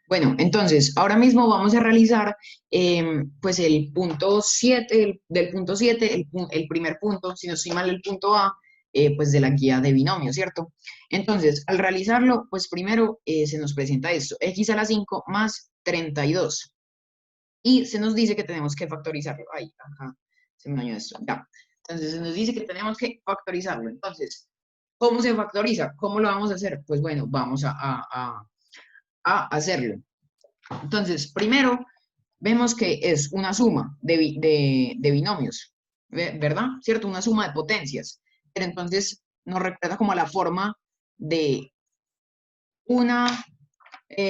Bueno, entonces, ahora mismo vamos a realizar pues el punto 7, del punto 7, el primer punto, si no estoy mal, el punto A, pues de la guía de binomio, ¿cierto? Entonces, al realizarlo, pues primero se nos presenta esto, x a la 5 más 32. Y se nos dice que tenemos que factorizarlo. Ay, ajá, se me dañó esto. Ya. Entonces, se nos dice que tenemos que factorizarlo. Entonces, ¿cómo se factoriza? ¿Cómo lo vamos a hacer? Pues bueno, vamos a hacerlo. Entonces, primero vemos que es una suma de binomios, ¿verdad? ¿Cierto? Una suma de potencias. Pero entonces nos recuerda como la forma de una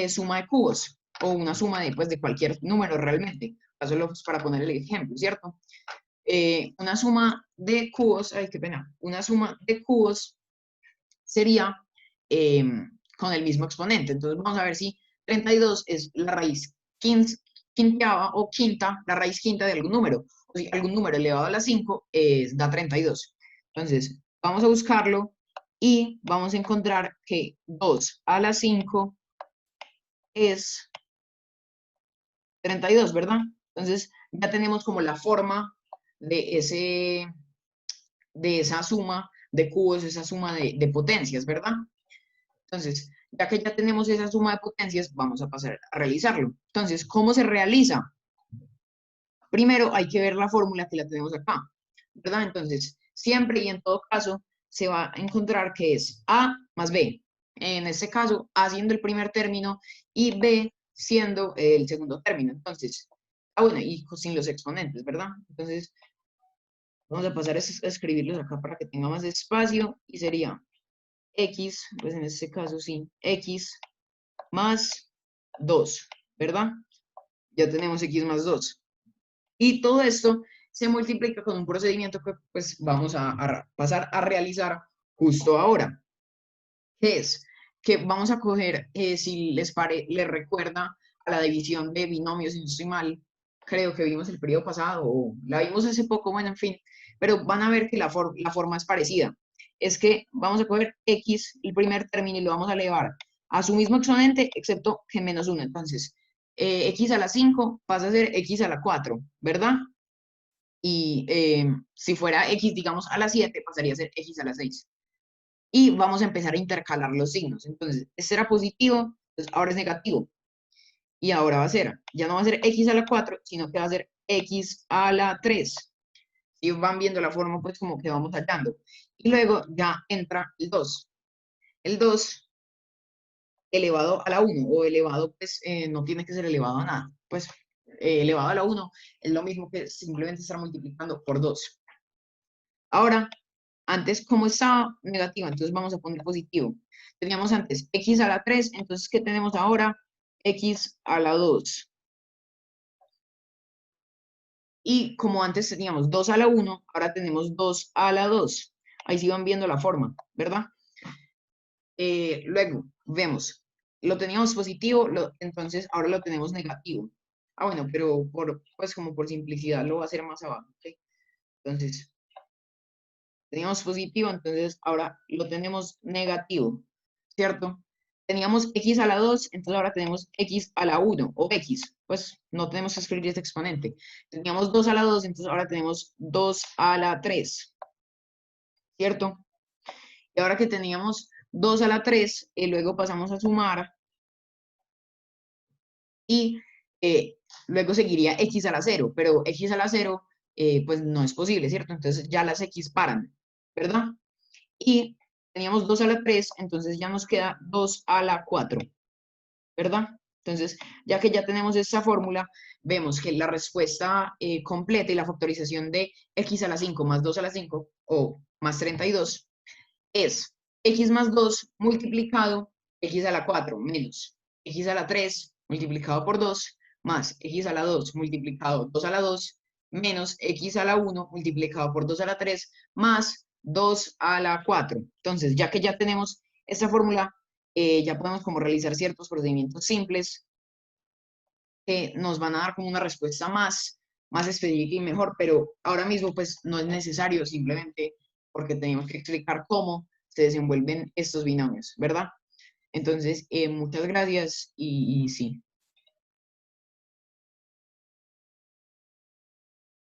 suma de cubos o una suma de, pues, de cualquier número realmente. Solo pues, para poner el ejemplo, ¿cierto? Una suma de cubos, ay, qué pena, una suma de cubos sería eh, con el mismo exponente. Entonces vamos a ver si 32 es la raíz quinteava o quinta, la raíz quinta de algún número. O si algún número elevado a la 5 da 32. Entonces vamos a buscarlo y vamos a encontrar que 2 a la 5 es 32, ¿verdad? Entonces ya tenemos como la forma de, de esa suma de cubos, esa suma de potencias, ¿verdad? Entonces, ya que ya tenemos esa suma de potencias, vamos a pasar a realizarlo. Entonces, ¿cómo se realiza? Primero hay que ver la fórmula que la tenemos acá, ¿verdad? Entonces, siempre y en todo caso, se va a encontrar que es A más B. En este caso, A siendo el primer término y B siendo el segundo término. Entonces, bueno, y sin los exponentes, ¿verdad? Entonces, vamos a pasar a escribirlos acá para que tenga más espacio y sería X, pues en este caso sí, X más 2, ¿verdad? Ya tenemos X más 2. Y todo esto se multiplica con un procedimiento que pues vamos a pasar a realizar justo ahora, que es que vamos a coger, si les recuerda a la división de binomios, si no estoy mal, creo que vimos el periodo pasado, o la vimos hace poco, bueno, en fin, pero van a ver que la forma es parecida. Es que vamos a coger X, el primer término, y lo vamos a elevar a su mismo exponente, excepto que menos 1. Entonces, X a la 5 pasa a ser X a la 4, ¿verdad? Y si fuera X, digamos, a la 7, pasaría a ser X a la 6 y vamos a empezar a intercalar los signos. Entonces, este era positivo, entonces ahora es negativo. Y ahora va a ser, ya no va a ser x a la 4, sino que va a ser x a la 3. Y van viendo la forma, pues como que vamos hallando. Y luego ya entra el 2. El 2 elevado a la 1, o elevado, pues no tiene que ser elevado a nada. Pues elevado a la 1 es lo mismo que simplemente estar multiplicando por 2. Ahora, antes, como estaba negativa, entonces vamos a poner positivo. Teníamos antes x a la 3, entonces, ¿qué tenemos ahora? X a la 2. Y como antes teníamos 2 a la 1, ahora tenemos 2 a la 2. Ahí sí van viendo la forma, ¿verdad? Luego, vemos, lo teníamos positivo, entonces ahora lo tenemos negativo. Ah, bueno, pero pues como por simplicidad lo va a hacer más abajo, ¿ok? Entonces, teníamos positivo, entonces ahora lo tenemos negativo, ¿cierto? Teníamos x a la 2, entonces ahora tenemos x a la 1, o x, pues no tenemos que escribir este exponente. Teníamos 2 a la 2, entonces ahora tenemos 2 a la 3, ¿cierto? Y ahora que teníamos 2 a la 3, luego pasamos a sumar y luego seguiría x a la 0, pero x a la 0 pues no es posible, ¿cierto? Entonces ya las x paran, ¿verdad? Y teníamos 2 a la 3, entonces ya nos queda 2 a la 4, ¿verdad? Entonces, ya que ya tenemos esta fórmula, vemos que la respuesta completa y la factorización de x a la 5 más 2 a la 5 o más 32 es x más 2 multiplicado x a la 4 menos x a la 3 multiplicado por 2 más x a la 2 multiplicado 2 a la 2 menos x a la 1 multiplicado por 2 a la 3 más 2 a la 4. Entonces, ya que ya tenemos esta fórmula, ya podemos como realizar ciertos procedimientos simples que nos van a dar como una respuesta más específica y mejor, pero ahora mismo pues no es necesario simplemente porque tenemos que explicar cómo se desenvuelven estos binomios, ¿verdad? Entonces, muchas gracias y sí.